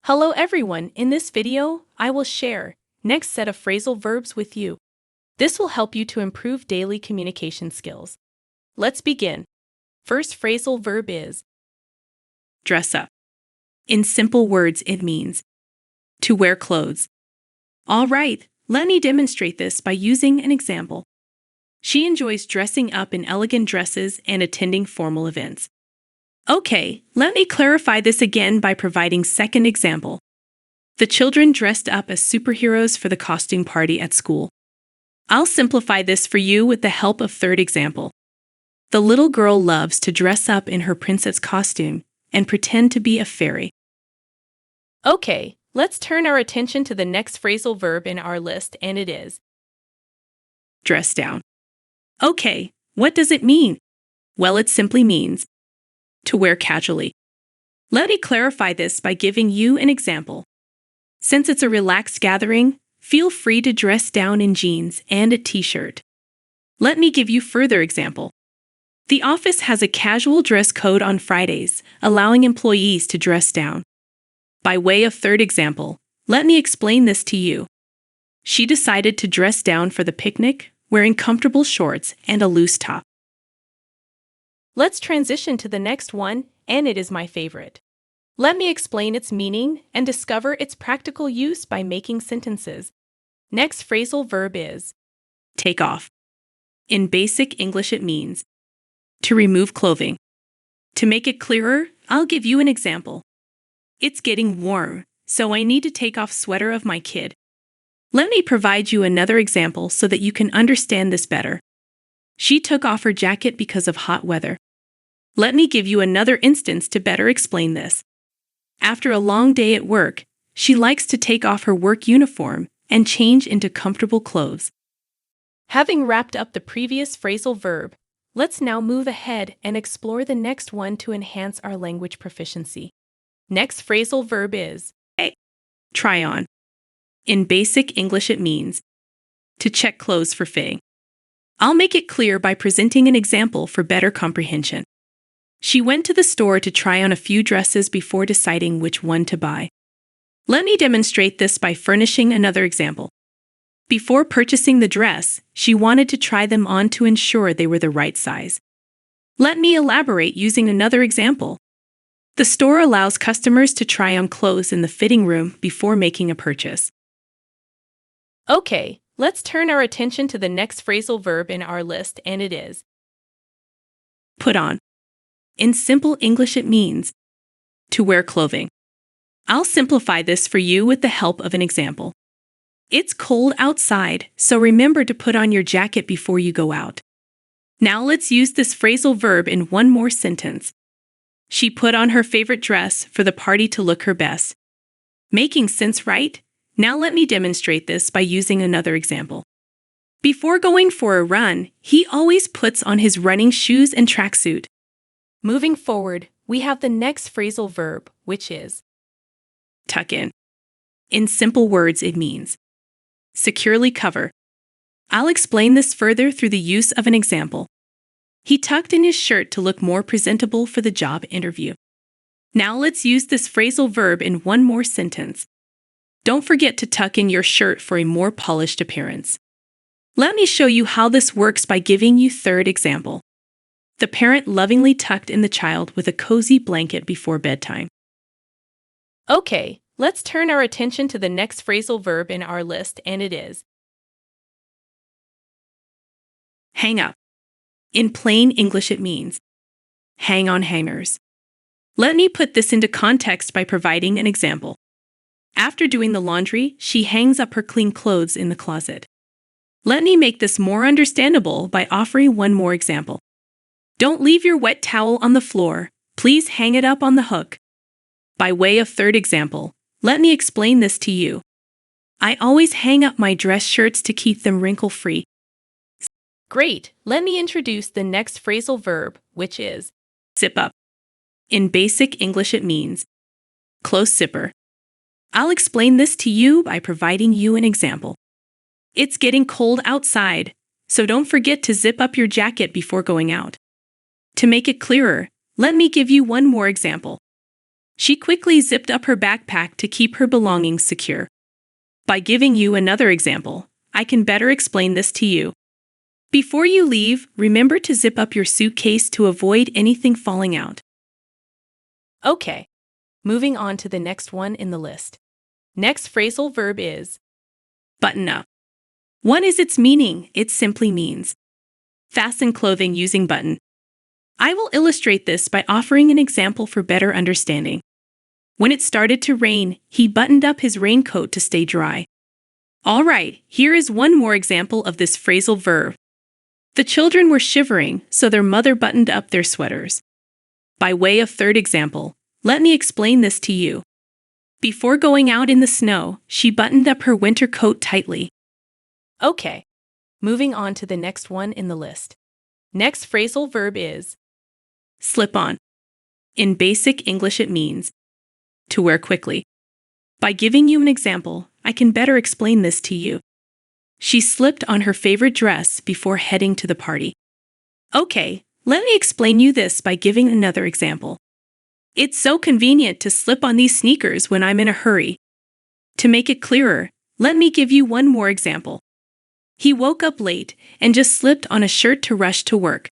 Hello everyone, in this video, I will share next set of phrasal verbs with you. This will help you to improve daily communication skills. Let's begin. First phrasal verb is dress up. In simple words, it means to wear clothes. All right, let me demonstrate this by using an example. She enjoys dressing up in elegant dresses and attending formal events. Okay, let me clarify this again by providing second example. The children dressed up as superheroes for the costume party at school. I'll simplify this for you with the help of third example. The little girl loves to dress up in her princess costume and pretend to be a fairy. Okay, let's turn our attention to the next phrasal verb in our list, and it is dress down. Okay, what does it mean? Well, it simply means to wear casually. Let me clarify this by giving you an example. Since it's a relaxed gathering, feel free to dress down in jeans and a t-shirt. Let me give you further example. The office has a casual dress code on Fridays, allowing employees to dress down. By way of third example, let me explain this to you. She decided to dress down for the picnic, wearing comfortable shorts and a loose top. Let's transition to the next one, and it is my favorite. Let me explain its meaning and discover its practical use by making sentences. Next phrasal verb is take off. In basic English, it means to remove clothing. To make it clearer, I'll give you an example. It's getting warm, so I need to take off sweater of my kid. Let me provide you another example so that you can understand this better. She took off her jacket because of hot weather. Let me give you another instance to better explain this. After a long day at work, she likes to take off her work uniform and change into comfortable clothes. Having wrapped up the previous phrasal verb, let's now move ahead and explore the next one to enhance our language proficiency. Next phrasal verb is try on. In basic English, it means to check clothes for fitting. I'll make it clear by presenting an example for better comprehension. She went to the store to try on a few dresses before deciding which one to buy. Let me demonstrate this by furnishing another example. Before purchasing the dress, she wanted to try them on to ensure they were the right size. Let me elaborate using another example. The store allows customers to try on clothes in the fitting room before making a purchase. Okay, let's turn our attention to the next phrasal verb in our list, and it is put on. In simple English, it means to wear clothing. I'll simplify this for you with the help of an example. It's cold outside, so remember to put on your jacket before you go out. Now let's use this phrasal verb in one more sentence. She put on her favorite dress for the party to look her best. Making sense, right? Now let me demonstrate this by using another example. Before going for a run, he always puts on his running shoes and tracksuit. Moving forward, we have the next phrasal verb, which is tuck in. In simple words, it means securely cover. I'll explain this further through the use of an example. He tucked in his shirt to look more presentable for the job interview. Now let's use this phrasal verb in one more sentence. Don't forget to tuck in your shirt for a more polished appearance. Let me show you how this works by giving you third example. The parent lovingly tucked in the child with a cozy blanket before bedtime. Okay, let's turn our attention to the next phrasal verb in our list, and it is hang up. In plain English, it means hang on hangers. Let me put this into context by providing an example. After doing the laundry, she hangs up her clean clothes in the closet. Let me make this more understandable by offering one more example. Don't leave your wet towel on the floor. Please hang it up on the hook. By way of third example, let me explain this to you. I always hang up my dress shirts to keep them wrinkle-free. Great! Let me introduce the next phrasal verb, which is zip up. In basic English, it means close zipper. I'll explain this to you by providing you an example. It's getting cold outside, so don't forget to zip up your jacket before going out. To make it clearer, let me give you one more example. She quickly zipped up her backpack to keep her belongings secure. By giving you another example, I can better explain this to you. Before you leave, remember to zip up your suitcase to avoid anything falling out. Okay, moving on to the next one in the list. Next phrasal verb is button up. What is its meaning? It simply means fasten clothing using button. I will illustrate this by offering an example for better understanding. When it started to rain, he buttoned up his raincoat to stay dry. All right, here is one more example of this phrasal verb. The children were shivering, so their mother buttoned up their sweaters. By way of third example, let me explain this to you. Before going out in the snow, she buttoned up her winter coat tightly. Okay, moving on to the next one in the list. Next phrasal verb is slip on. In basic English, it means to wear quickly. By giving you an example, I can better explain this to you. She slipped on her favorite dress before heading to the party. Okay, let me explain you this by giving another example. It's so convenient to slip on these sneakers when I'm in a hurry. To make it clearer, let me give you one more example. He woke up late and just slipped on a shirt to rush to work.